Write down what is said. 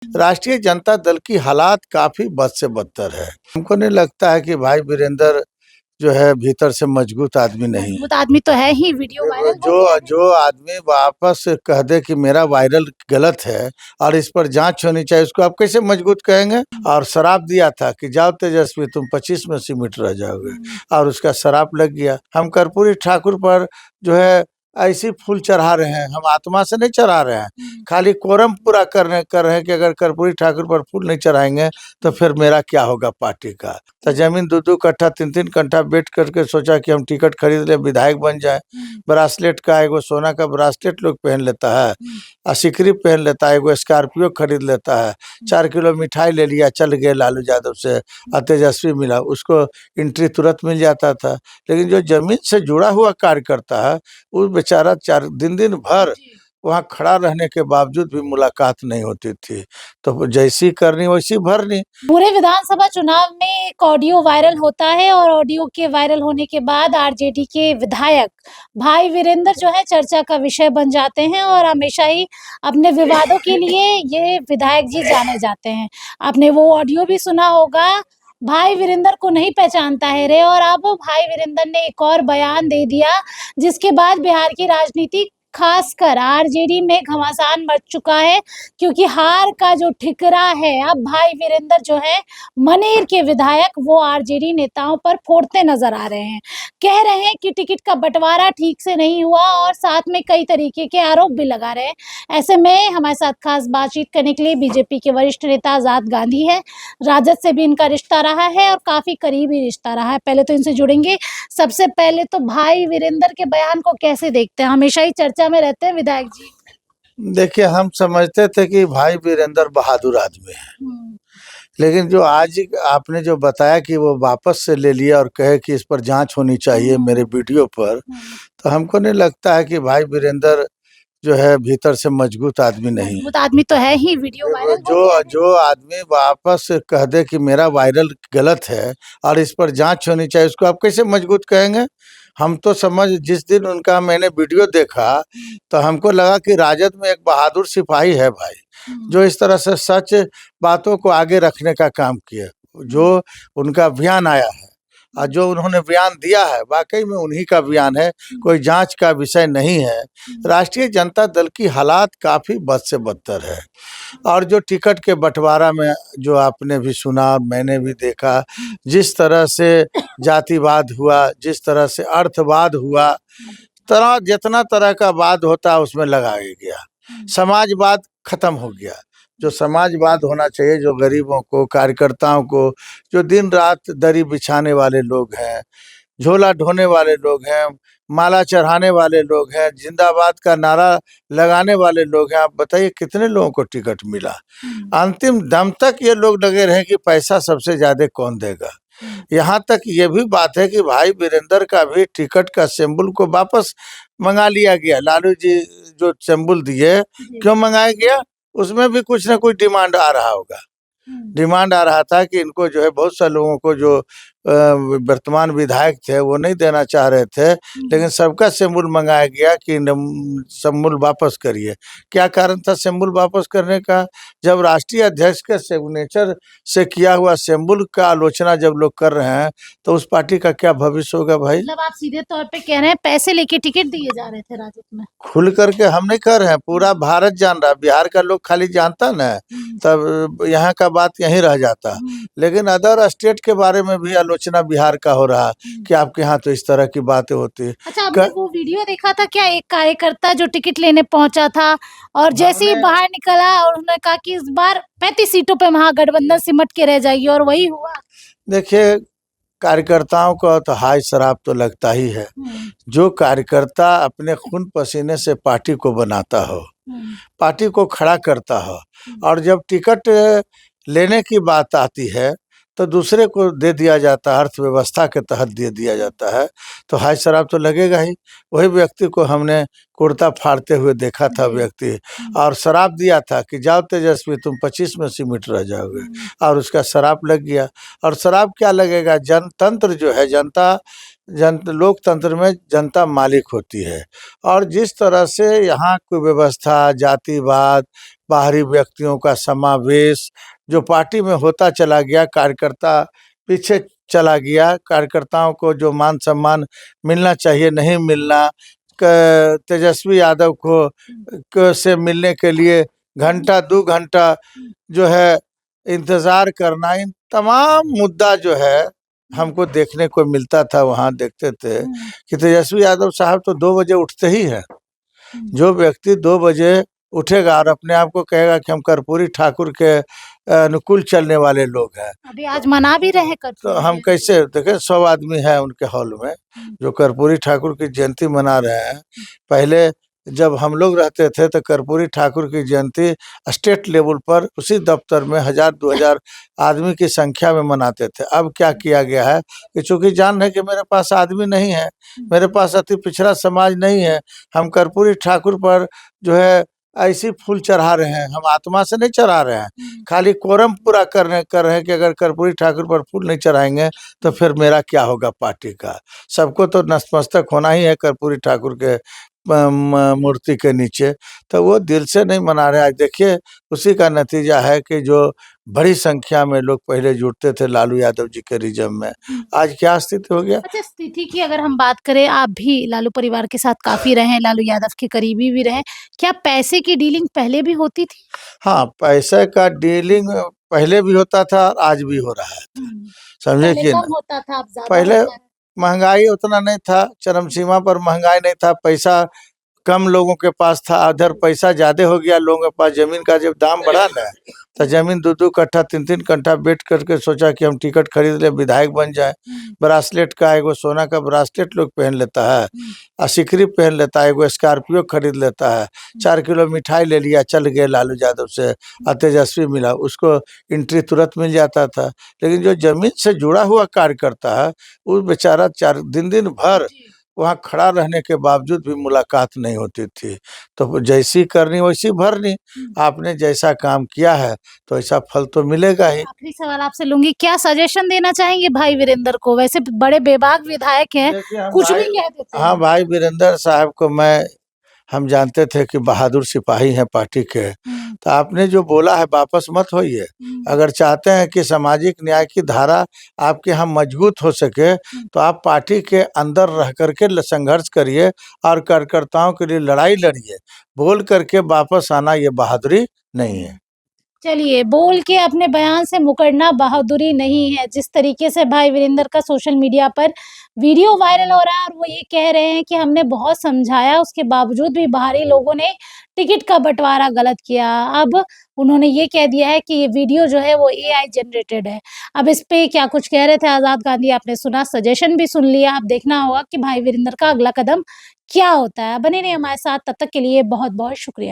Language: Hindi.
राष्ट्रीय जनता दल की हालात काफ़ी बद से बदतर है। हमको नहीं लगता है कि भाई वीरेंद्र जो है भीतर से मजबूत आदमी नहीं है। मजबूत आदमी तो है ही, वीडियो वायरल हो गया जो है। जो आदमी वापस कह दे कि मेरा वायरल गलत है और इस पर जांच होनी चाहिए, उसको आप कैसे मजबूत कहेंगे? और शराब दिया था कि जाओ तेजस्वी तुम 25 में सीमित रह जाओगे, और उसका शराब लग गया। हम कर्पूरी ठाकुर पर जो है ऐसी फूल चढ़ा रहे हैं, हम आत्मा से नहीं चढ़ा रहे हैं, खाली कोरम पूरा कर रहे हैं कि अगर कर्पूरी ठाकुर पर फूल नहीं चढ़ाएंगे तो फिर मेरा क्या होगा पार्टी का। तो जमीन 2-2 कट्ठा 3-3 कट्ठा बेच करके सोचा कि हम टिकट खरीद ले, विधायक बन जाए। ब्रासलेट का एगो सोना का ब्रासलेट लोग पहन लेता है, और सिकरी पहन लेता है, एगो स्कॉर्पियो खरीद लेता है, 4 किलो मिठाई ले लिया, चल गए लालू यादव से, और तेजस्वी मिला, उसको एंट्री तुरंत मिल जाता था। लेकिन जो जमीन से जुड़ा हुआ कार्यकर्ता है, वो बेचारा 4 दिन भर वहाँ खड़ा रहने के बावजूद भी मुलाकात नहीं होती थी। तो जैसी करनी वैसी भरनी। पूरे विधानसभा चुनाव में एक ऑडियो वायरल होता है और ऑडियो के वायरल होने के बाद आरजेडी के विधायक भाई वीरेंद्र जो है चर्चा का विषय बन जाते हैं और हमेशा ही अपने विवादों के लिए ये विधायक जी जाने जाते हैं। आपने वो ऑडियो भी सुना होगा, भाई वीरेंद्र को नहीं पहचानता है रे। और अब भाई वीरेंद्र ने एक और बयान दे दिया जिसके बाद बिहार की राजनीति खासकर आरजेडी में घमासान मच चुका है, क्योंकि हार का जो ठिकरा है अब भाई वीरेंद्र जो है मनेर के विधायक वो आरजेडी नेताओं पर फोड़ते नजर आ रहे हैं। कह रहे हैं कि टिकट का बंटवारा ठीक से नहीं हुआ और साथ में कई तरीके के आरोप भी लगा रहे हैं। ऐसे में हमारे साथ खास बातचीत करने के लिए बीजेपी के वरिष्ठ नेता आजाद गांधी है। राजद से भी इनका रिश्ता रहा है और काफी करीबी रिश्ता रहा है। पहले तो इनसे जुड़ेंगे। सबसे पहले तो भाई वीरेंद्र के बयान को कैसे देखते हैं? हमेशा ही चर्चा में रहते हैं विधायक जी। देखिए, हम समझते थे कि भाई वीरेंद्र बहादुर आदमी है, लेकिन जो आज आपने जो बताया कि वो वापस से ले लिया और कहे कि इस पर जांच होनी चाहिए मेरे वीडियो पर, तो हमको नहीं लगता है कि भाई वीरेंद्र जो है भीतर से मजबूत आदमी नहीं है। मजबूत आदमी तो है ही, वीडियो वायरल हो जो गया है। जो आदमी वापस कह दे कि मेरा वायरल गलत है और इस पर जांच होनी चाहिए, उसको आप कैसे मजबूत कहेंगे? हम तो समझ जिस दिन उनका मैंने वीडियो देखा तो हमको लगा कि राजद में एक बहादुर सिपाही है भाई, जो इस तरह से सच बातों को आगे रखने का काम किया। जो उनका अभियान आया है और जो उन्होंने बयान दिया है वाकई में उन्हीं का बयान है, कोई जांच का विषय नहीं है। राष्ट्रीय जनता दल की हालात काफ़ी बद से बदतर है, और जो टिकट के बंटवारा में जो आपने भी सुना और मैंने भी देखा, जिस तरह से जातिवाद हुआ, जिस तरह से अर्थवाद हुआ, तरह जितना तरह का वाद होता है उसमें लगाया गया, समाजवाद खत्म हो गया। जो समाजवाद होना चाहिए, जो गरीबों को, कार्यकर्ताओं को, जो दिन रात दरी बिछाने वाले लोग हैं, झोला ढोने वाले लोग हैं, माला चढ़ाने वाले लोग हैं, जिंदाबाद का नारा लगाने वाले लोग हैं, आप बताइए कितने लोगों को टिकट मिला? अंतिम दम तक ये लोग लगे रहे कि पैसा सबसे ज्यादा कौन देगा। यहाँ तक ये भी बात है कि भाई वीरेंद्र का भी टिकट का सिंबल को वापस मंगा लिया गया। लालू जी जो सिंबल दिए, क्यों मंगाया गया? उसमें भी कुछ ना कुछ डिमांड आ रहा होगा। डिमांड आ रहा था कि इनको जो है बहुत से लोगों को जो वर्तमान विधायक थे वो नहीं देना चाह रहे थे, लेकिन सबका सिंबल मंगाया गया कि सिंबल वापस करिए। क्या कारण था सिंबल वापस करने का? जब राष्ट्रीय अध्यक्ष के सिग्नेचर से किया हुआ सिंबल का आलोचना जब लोग कर रहे हैं तो उस पार्टी का क्या भविष्य होगा भाई? मतलब आप सीधे तौर पे कह रहे हैं पैसे लेके टिकट दिए जा रहे थे राजद में? खुल करके हम नहीं कर रहे हैं, पूरा भारत जान रहा है। बिहार का लोग खाली जानता ना, तब यहाँ का बात यहीं रह जाता। लेकिन अदर स्टेट के बारे में भी आलोचना बिहार का हो रहा कि आपके यहाँ तो इस तरह की बातें होती। अच्छा, आपने वो वीडियो देखा था क्या? एक कार्यकर्ता जो टिकट लेने पहुंचा था और जैसे ही बाहर निकला और उन्होंने कहा कि इस बार 35 सीटों पे महागठबंधन सिमट के रह जाएगी, और वही हुआ। देखिए, कार्यकर्ताओं का तो हाय शराब तो लगता ही है। जो कार्यकर्ता अपने खून पसीने से पार्टी को बनाता हो, पार्टी को खड़ा करता हो, और जब टिकट लेने की बात आती है तो दूसरे को दे दिया जाता है, अर्थव्यवस्था के तहत दे दिया जाता है, तो हाय शराब तो लगेगा ही। वही व्यक्ति को हमने कुर्ता फाड़ते हुए देखा था व्यक्ति, और शराब दिया था कि जाओ तेजस्वी तुम 25 में सीमित रह जाओगे, और उसका शराब लग गया। और शराब क्या लगेगा? जनतंत्र जो है, लोकतंत्र में जनता मालिक होती है, और जिस तरह से यहाँ की व्यवस्था, जातिवाद, बाहरी व्यक्तियों का समावेश जो पार्टी में होता चला गया, कार्यकर्ता पीछे चला गया, कार्यकर्ताओं को जो मान सम्मान मिलना चाहिए नहीं मिलना, तेजस्वी यादव को से मिलने के लिए घंटा 2 घंटा जो है इंतजार करना, इन तमाम मुद्दा जो है हमको देखने को मिलता था। वहाँ देखते थे कि तेजस्वी यादव साहब तो 2 बजे उठते ही हैं। जो व्यक्ति 2 बजे उठेगा और अपने आप को कहेगा कि हम कर्पूरी ठाकुर के अनुकूल चलने वाले लोग हैं, अभी आज मना भी रहे तो हम कैसे देखें। 100 आदमी है उनके हॉल में जो कर्पूरी ठाकुर की जयंती मना रहे हैं। पहले जब हम लोग रहते थे तो कर्पूरी ठाकुर की जयंती स्टेट लेवल पर उसी दफ्तर में 1000-2000 आदमी की संख्या में मनाते थे। अब क्या किया गया है कि चूंकि जान रहे कि मेरे पास आदमी नहीं है, मेरे पास अति पिछड़ा समाज नहीं है, हम कर्पूरी ठाकुर पर जो है ऐसी फूल चढ़ा रहे हैं, हम आत्मा से नहीं चढ़ा रहे हैं, खाली कोरम पूरा कर रहे हैं कि अगर कर्पूरी ठाकुर पर फूल नहीं चढ़ाएंगे तो फिर मेरा क्या होगा पार्टी का। सबको तो नतमस्तक होना ही है कर्पूरी ठाकुर के मूर्ति के नीचे, तो वो दिल से नहीं मना रहे। आज देखिए उसी का नतीजा है कि जो बड़ी संख्या में लोग पहले जुटते थे लालू यादव जी के रिजम में, आज क्या स्थिति हो गया। अच्छा, स्थिति की अगर हम बात करें, आप भी लालू परिवार के साथ काफी रहे, लालू यादव के करीबी भी रहे, क्या पैसे की डीलिंग पहले भी होती थी? हाँ, पैसे का डीलिंग पहले भी होता था और आज भी हो रहा है, समझे पहले कि कम होता था, अब ज्यादा पहले होता है। महंगाई उतना नहीं था, चरम सीमा पर महंगाई नहीं था, पैसा कम लोगों के पास था, उधर पैसा ज्यादा हो गया लोगों के पास। जमीन का जब दाम बढ़ा ना तो जमीन 2-2 कट्ठा 3-3 कट्ठा बेच करके सोचा कि हम टिकट खरीद ले, विधायक बन जाए। ब्रासलेट का एगो सोना का ब्रासलेट लोग पहन लेता है, और सिकरी पहन लेता है, एगो स्कॉर्पियो खरीद लेता है, 4 किलो मिठाई ले लिया, चल गए लालू यादव से, और तेजस्वी मिला, उसको एंट्री तुरंत मिल जाता था। लेकिन जो जमीन से जुड़ा हुआ कार्यकर्ता है वो बेचारा 4 दिन भर वहाँ खड़ा रहने के बावजूद भी मुलाकात नहीं होती थी। तो जैसी करनी वैसी भरनी, आपने जैसा काम किया है तो ऐसा फल तो मिलेगा ही। आखिरी सवाल आपसे लूंगी, क्या सजेशन देना चाहेंगे भाई वीरेंद्र को? वैसे बड़े बेबाक विधायक हैं, कुछ भी कह देते हैं। हाँ, भाई वीरेंद्र साहब को हम जानते थे कि बहादुर सिपाही हैं पार्टी के, तो आपने जो बोला है वापस मत होइए। अगर चाहते हैं कि सामाजिक न्याय की धारा आपके यहाँ मजबूत हो सके तो आप पार्टी के अंदर रह करके संघर्ष करिए और कार्यकर्ताओं के लिए लड़ाई लड़िए। बोल करके वापस आना ये बहादुरी नहीं है। चलिए, बोल के अपने बयान से मुकरना बहादुरी नहीं है। जिस तरीके से भाई वीरेंद्र का सोशल मीडिया पर वीडियो वायरल हो रहा है और वो ये कह रहे हैं कि हमने बहुत समझाया, उसके बावजूद भी बाहरी लोगों ने टिकट का बंटवारा गलत किया। अब उन्होंने ये कह दिया है कि ये वीडियो जो है वो एआई जनरेटेड है। अब इस पे क्या कुछ कह रहे थे आज़ाद गांधी, आपने सुना, सजेशन भी सुन लिया। अब देखना होगा कि भाई वीरेंद्र का अगला कदम क्या होता है। बने रहिए हमारे साथ, तब तक के लिए बहुत-बहुत शुक्रिया।